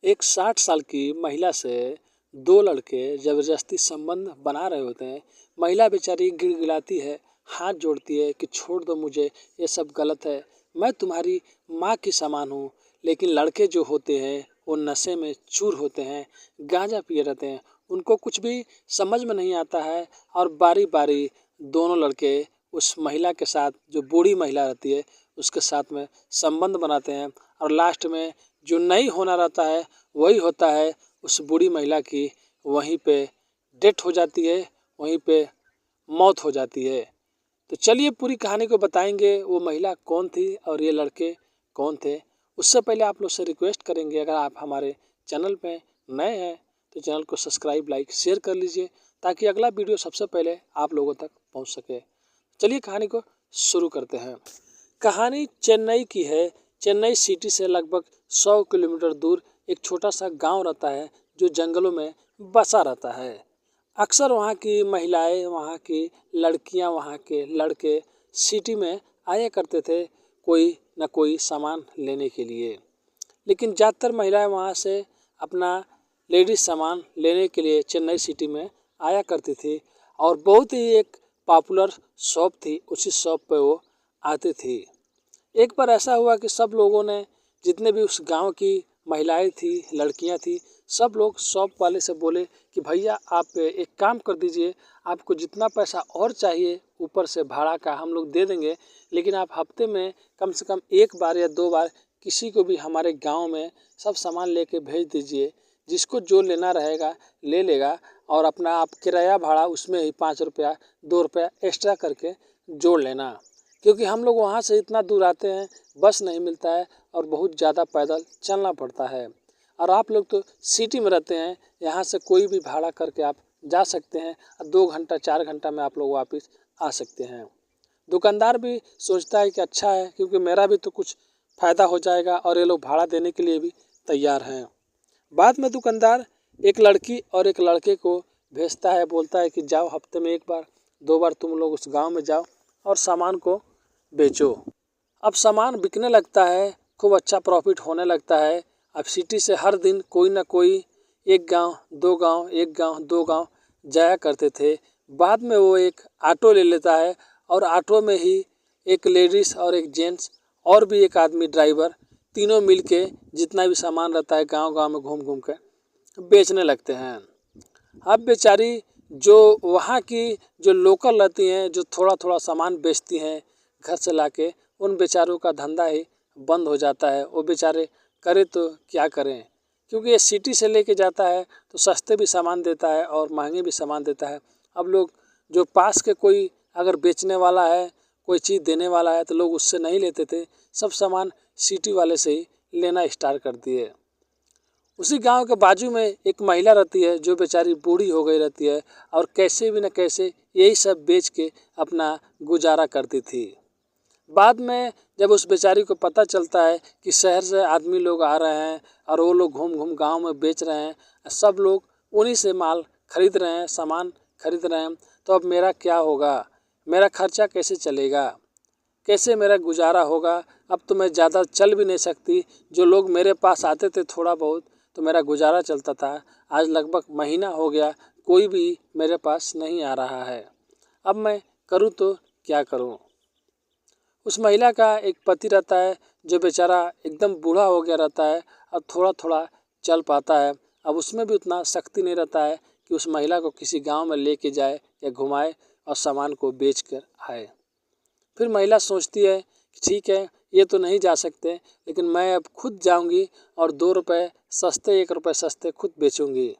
एक 60 साल की महिला से दो लड़के जबरदस्ती संबंध बना रहे होते हैं। महिला बेचारी गिड़गिड़ाती है, हाथ जोड़ती है कि छोड़ दो मुझे, ये सब गलत है, मैं तुम्हारी माँ की समान हूँ। लेकिन लड़के जो होते हैं वो नशे में चूर होते हैं, गांजा पिए रहते हैं, उनको कुछ भी समझ में नहीं आता है। और बारी बारी दोनों लड़के उस महिला के साथ, जो बूढ़ी महिला रहती है उसके साथ में संबंध बनाते हैं। और लास्ट में जो नहीं होना रहता है वही होता है। उस बूढ़ी महिला की वहीं पे डेथ हो जाती है, वहीं पे मौत हो जाती है। तो चलिए पूरी कहानी को बताएंगे, वो महिला कौन थी और ये लड़के कौन थे। उससे पहले आप लोग से रिक्वेस्ट करेंगे, अगर आप हमारे चैनल पे नए हैं तो चैनल को सब्सक्राइब, लाइक, शेयर कर लीजिए ताकि अगला वीडियो सबसे पहले आप लोगों तक पहुंच सके। चलिए कहानी को शुरू करते हैं। कहानी चेन्नई की है। चेन्नई सिटी से लगभग 100 किलोमीटर दूर एक छोटा सा गांव रहता है जो जंगलों में बसा रहता है। अक्सर वहाँ की महिलाएं, वहाँ की लड़कियाँ, वहाँ के लड़के सिटी में आया करते थे कोई न कोई सामान लेने के लिए। लेकिन ज़्यादातर महिलाएं वहाँ से अपना लेडीज सामान लेने के लिए चेन्नई सिटी में आया करती थी। और बहुत ही एक पॉपुलर शॉप थी, उसी शॉप पे वो आती थी। एक बार ऐसा हुआ कि सब लोगों ने, जितने भी उस गांव की महिलाएं थी, लड़कियां थी, सब लोग शॉप वाले से बोले कि भैया आप एक काम कर दीजिए, आपको जितना पैसा और चाहिए ऊपर से भाड़ा का हम लोग दे देंगे, लेकिन आप हफ्ते में कम से कम एक बार या दो बार किसी को भी हमारे गांव में सब सामान लेके भेज दीजिए। जिसको जो लेना रहेगा ले लेगा, और अपना आप किराया भाड़ा उसमें ही 5 रुपया 2 रुपया एक्स्ट्रा करके जोड़ लेना। क्योंकि हम लोग वहाँ से इतना दूर आते हैं, बस नहीं मिलता है और बहुत ज़्यादा पैदल चलना पड़ता है। और आप लोग तो सिटी में रहते हैं, यहाँ से कोई भी भाड़ा करके आप जा सकते हैं और 2 घंटा 4 घंटा में आप लोग वापस आ सकते हैं। दुकानदार भी सोचता है कि अच्छा है, क्योंकि मेरा भी तो कुछ फ़ायदा हो जाएगा, और ये लोग भाड़ा देने के लिए भी तैयार हैं। बाद में दुकानदार एक लड़की और एक लड़के को भेजता है, बोलता है कि जाओ हफ्ते में एक बार दो बार तुम लोग उस गांव में जाओ और सामान को बेचो। अब सामान बिकने लगता है, खूब अच्छा प्रॉफिट होने लगता है। अब सिटी से हर दिन कोई ना कोई एक गांव दो गांव, एक गांव दो गांव जाया करते थे। बाद में वो एक ऑटो ले लेता है, और ऑटो में ही एक लेडीज और एक जेंट्स और भी एक आदमी ड्राइवर, तीनों मिलके जितना भी सामान रहता है गांव गांव में घूम घूम कर बेचने लगते हैं। अब बेचारी जो वहाँ की जो लोकल रहती हैं, जो थोड़ा थोड़ा सामान बेचती हैं घर से लाके, उन बेचारों का धंधा ही बंद हो जाता है। वो बेचारे करे तो क्या करें, क्योंकि ये सिटी से लेके जाता है तो सस्ते भी सामान देता है और महंगे भी सामान देता है। अब लोग जो पास के कोई अगर बेचने वाला है, कोई चीज़ देने वाला है, तो लोग उससे नहीं लेते थे, सब सामान सिटी वाले से ही लेना स्टार्ट कर दिए। उसी गांव के बाजू में एक महिला रहती है जो बेचारी बूढ़ी हो गई रहती है, और कैसे भी न कैसे यही सब बेच के अपना गुजारा करती थी। बाद में जब उस बेचारी को पता चलता है कि शहर से आदमी लोग आ रहे हैं और वो लोग घूम घूम गांव में बेच रहे हैं, सब लोग उन्हीं से माल खरीद रहे हैं, सामान खरीद रहे हैं, तो अब मेरा क्या होगा, मेरा खर्चा कैसे चलेगा, कैसे मेरा गुजारा होगा। अब तो मैं ज़्यादा चल भी नहीं सकती। जो लोग मेरे पास आते थे थोड़ा बहुत तो मेरा गुजारा चलता था, आज लगभग महीना हो गया कोई भी मेरे पास नहीं आ रहा है। अब मैं करूँ तो क्या करूँ। उस महिला का एक पति रहता है जो बेचारा एकदम बूढ़ा हो गया रहता है और थोड़ा थोड़ा चल पाता है। अब उसमें भी उतना शक्ति नहीं रहता है कि उस महिला को किसी गांव में लेके जाए या घुमाए और सामान को बेच कर आए। फिर महिला सोचती है कि ठीक है, ये तो नहीं जा सकते, लेकिन मैं अब खुद जाऊंगी और 2 रुपये सस्ते, 1 रुपये सस्ते खुद बेचूंगी।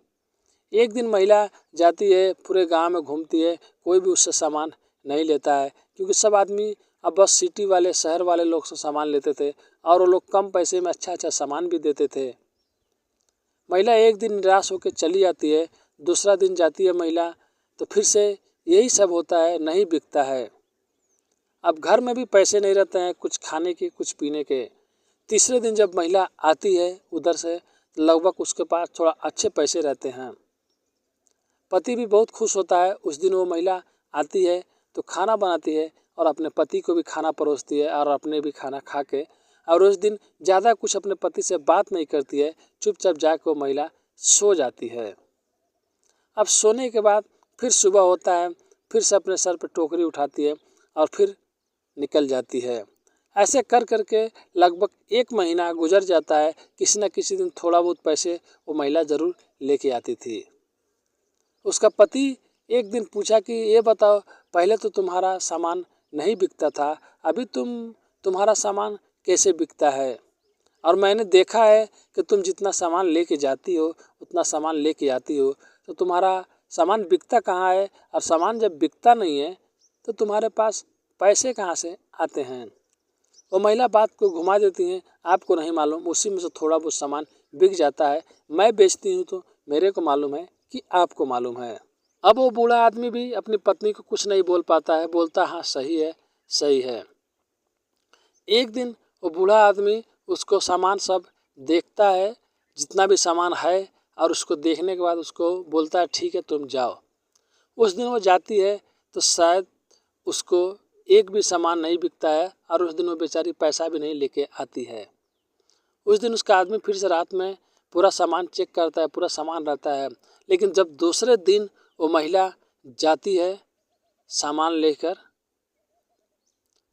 एक दिन महिला जाती है, पूरे गांव में घूमती है, कोई भी उससे सामान नहीं लेता है, क्योंकि सब आदमी अब बस सिटी वाले, शहर वाले लोग से सामान लेते थे और वो लोग कम पैसे में अच्छा अच्छा सामान भी देते थे। महिला एक दिन निराश होकर चली जाती है। दूसरा दिन जाती है महिला, तो फिर से यही सब होता है, नहीं बिकता है। अब घर में भी पैसे नहीं रहते हैं कुछ खाने के, कुछ पीने के। तीसरे दिन जब महिला आती है उधर से, लगभग उसके पास थोड़ा अच्छे पैसे रहते हैं। पति भी बहुत खुश होता है। उस दिन वो महिला आती है तो खाना बनाती है और अपने पति को भी खाना परोसती है और अपने भी खाना खा के और उस दिन ज़्यादा कुछ अपने पति से बात नहीं करती है, चुपचाप जाकर वो महिला सो जाती है। अब सोने के बाद फिर सुबह होता है, फिर से अपने सर पर टोकरी उठाती है और फिर निकल जाती है। ऐसे कर करके लगभग 1 महीना गुजर जाता है। किसी न किसी दिन थोड़ा बहुत पैसे वो महिला ज़रूर लेके आती थी। उसका पति एक दिन पूछा कि ये बताओ, पहले तो तुम्हारा सामान नहीं बिकता था, अभी तुम्हारा सामान कैसे बिकता है? और मैंने देखा है कि तुम जितना सामान लेके जाती हो उतना सामान लेके आती हो, तो तुम्हारा सामान बिकता कहाँ है? और सामान जब बिकता नहीं है तो तुम्हारे पास पैसे कहाँ से आते हैं? वो महिला बात को घुमा देती हैं, आपको नहीं मालूम, उसी में से थोड़ा बहुत सामान बिक जाता है, मैं बेचती हूँ तो मेरे को मालूम है कि आपको मालूम है। अब वो बूढ़ा आदमी भी अपनी पत्नी को कुछ नहीं बोल पाता है, बोलता हाँ सही है सही है। एक दिन वो बूढ़ा आदमी उसको सामान सब देखता है, जितना भी सामान है, और उसको देखने के बाद उसको बोलता है ठीक है तुम जाओ। उस दिन वो जाती है तो शायद उसको एक भी सामान नहीं बिकता है और उस दिन वो बेचारी पैसा भी नहीं लेके आती है। उस दिन उसका आदमी फिर से रात में पूरा सामान चेक करता है, पूरा सामान रहता है, लेकिन जब दूसरे दिन वो महिला जाती है सामान लेकर,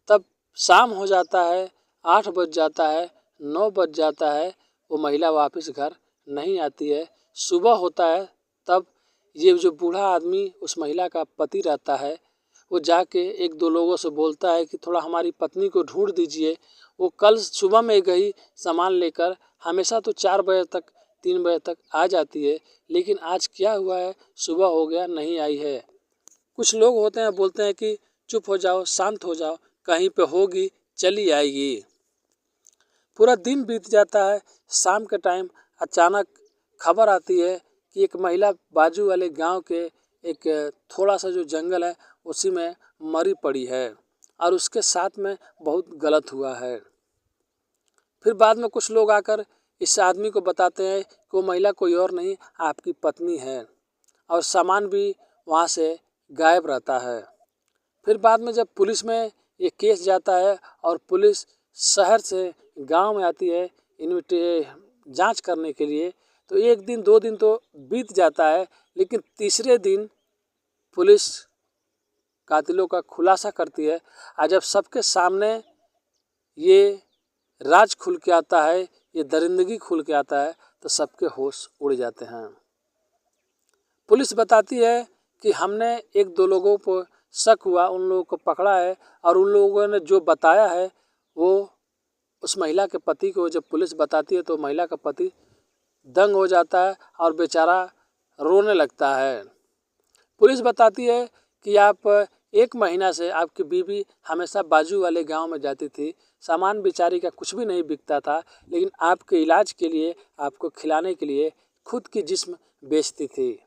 तब शाम हो जाता है, 8 बज जाता है, 9 बज जाता है, वो महिला वापस घर नहीं आती है। सुबह होता है तब ये जो बूढ़ा आदमी उस महिला का पति रहता है, वो जाके 1-2 लोगों से बोलता है कि थोड़ा हमारी पत्नी को ढूंढ दीजिए, वो कल सुबह में गई सामान लेकर, हमेशा तो 4 बजे तक 3 बजे तक आ जाती है, लेकिन आज क्या हुआ है, सुबह हो गया नहीं आई है। कुछ लोग होते हैं बोलते हैं कि चुप हो जाओ, शांत हो जाओ, कहीं पे होगी चली आएगी। पूरा दिन बीत जाता है। शाम के टाइम अचानक खबर आती है कि एक महिला बाजू वाले गांव के एक थोड़ा सा जो जंगल है उसी में मरी पड़ी है और उसके साथ में बहुत गलत हुआ है। फिर बाद में कुछ लोग आकर इस आदमी को बताते हैं कि वो महिला कोई और नहीं, आपकी पत्नी है, और सामान भी वहाँ से गायब रहता है। फिर बाद में जब पुलिस में ये केस जाता है और पुलिस शहर से गांव में आती है जांच करने के लिए, तो 1 दिन 2 दिन तो बीत जाता है, लेकिन तीसरे दिन पुलिस कातिलों का खुलासा करती है। और जब सबके सामने ये राज खुल के आता है, ये दरिंदगी खुल के आता है, तो सबके होश उड़ जाते हैं। पुलिस बताती है कि हमने 1-2 लोगों पर शक हुआ, उन लोगों को पकड़ा है, और उन लोगों ने जो बताया है वो उस महिला के पति को जब पुलिस बताती है तो महिला का पति दंग हो जाता है और बेचारा रोने लगता है। पुलिस बताती है कि आप 1 महीना से आपकी बीवी हमेशा बाजू वाले गांव में जाती थी, सामान बेचारी का कुछ भी नहीं बिकता था, लेकिन आपके इलाज के लिए, आपको खिलाने के लिए खुद की जिस्म बेचती थी।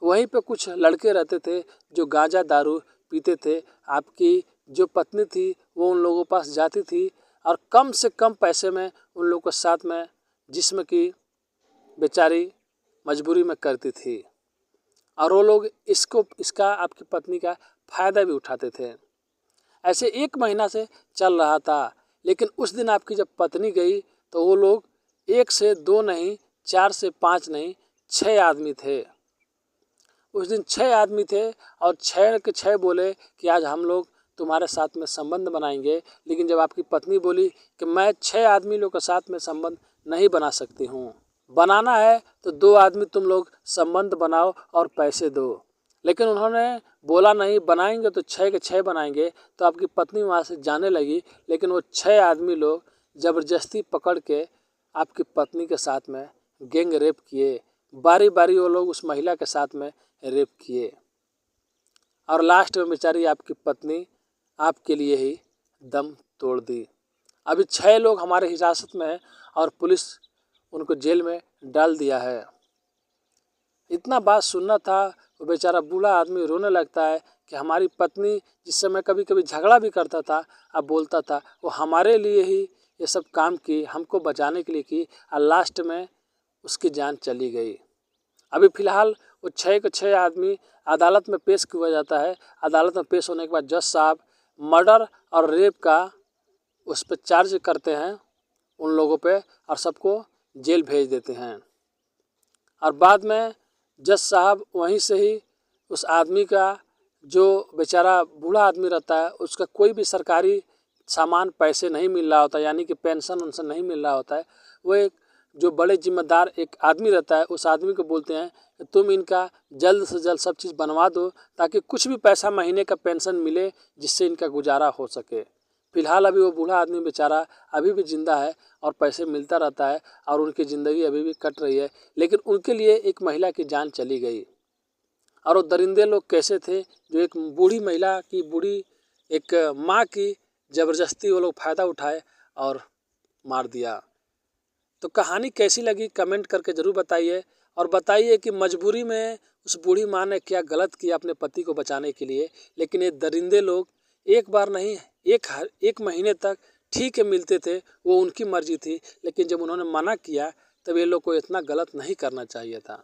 वहीं पे कुछ लड़के रहते थे जो गांजा दारू पीते थे। आपकी जो पत्नी थी वो उन लोगों के पास जाती थी और कम से कम पैसे में उन लोगों के साथ में जिस्म की बेचारी मजबूरी में करती थी, और वो लोग इसका आपकी पत्नी का फ़ायदा भी उठाते थे। ऐसे 1 महीना से चल रहा था, लेकिन उस दिन आपकी जब पत्नी गई तो वो लोग 1 से 2 नहीं, 4 से 5 नहीं, 6 आदमी थे। उस दिन 6 आदमी थे और 6 के 6 बोले कि आज हम लोग तुम्हारे साथ में संबंध बनाएंगे, लेकिन जब आपकी पत्नी बोली कि मैं 6 आदमी लोग के साथ में संबंध नहीं बना सकती हूँ, बनाना है तो 2 आदमी तुम लोग संबंध बनाओ और पैसे दो। लेकिन उन्होंने बोला नहीं, बनाएंगे तो 6 के 6 बनाएंगे। तो आपकी पत्नी वहाँ से जाने लगी, लेकिन वो 6 आदमी लोग ज़बरदस्ती पकड़ के आपकी पत्नी के साथ में गैंग रेप किए। बारी बारी वो लोग उस महिला के साथ में रेप किए, और लास्ट में बेचारी आपकी पत्नी आपके लिए ही दम तोड़ दी। अभी 6 लोग हमारे हिरासत में हैं और पुलिस उनको जेल में डाल दिया है। इतना बात सुनना था, वो बेचारा बूढ़ा आदमी रोने लगता है कि हमारी पत्नी जिस समय कभी कभी झगड़ा भी करता था, अब बोलता था, वो हमारे लिए ही ये सब काम की, हमको बचाने के लिए की, और लास्ट में उसकी जान चली गई। अभी फ़िलहाल वो 6 के 6 आदमी अदालत में पेश किया जाता है। अदालत में पेश होने के बाद जज साहब मर्डर और रेप का उस पर चार्ज करते हैं उन लोगों पे और सबको जेल भेज देते हैं। और बाद में जज साहब वहीं से ही उस आदमी का, जो बेचारा बूढ़ा आदमी रहता है, उसका कोई भी सरकारी सामान पैसे नहीं मिल रहा होता, यानी कि पेंशन उनसे नहीं मिल रहा होता है। वो एक जो बड़े जिम्मेदार एक आदमी रहता है, उस आदमी को बोलते हैं कि तुम इनका जल्द से जल्द सब चीज़ बनवा दो ताकि कुछ भी पैसा महीने का पेंशन मिले जिससे इनका गुजारा हो सके। फिलहाल अभी वो बूढ़ा आदमी बेचारा अभी भी जिंदा है और पैसे मिलता रहता है और उनकी ज़िंदगी अभी भी कट रही है, लेकिन उनके लिए एक महिला की जान चली गई। और वो दरिंदे लोग कैसे थे, जो एक बूढ़ी महिला की, बूढ़ी एक माँ की ज़बरदस्ती वो लोग फ़ायदा उठाए और मार दिया। तो कहानी कैसी लगी कमेंट करके ज़रूर बताइए, और बताइए कि मजबूरी में उस बूढ़ी माँ ने क्या गलत किया अपने पति को बचाने के लिए। लेकिन ये दरिंदे लोग एक बार नहीं, एक महीने तक ठीक है मिलते थे, वो उनकी मर्जी थी, लेकिन जब उन्होंने मना किया तब ये लोग को इतना गलत नहीं करना चाहिए था।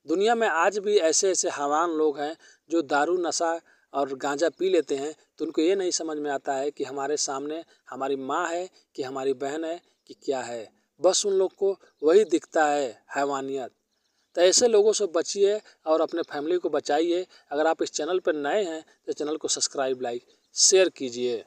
दुनिया में आज भी ऐसे ऐसे हैवान लोग हैं जो दारू नशा और गांजा पी लेते हैं, तो उनको ये नहीं समझ में आता है कि हमारे सामने हमारी माँ है कि हमारी बहन है कि क्या है। बस उन लोग को वही दिखता है, हैवानियत। तो ऐसे लोगों से बचिए और अपने फैमिली को बचाइए। अगर आप इस चैनल पर नए हैं तो चैनल को सब्सक्राइब, लाइक, शेयर कीजिए।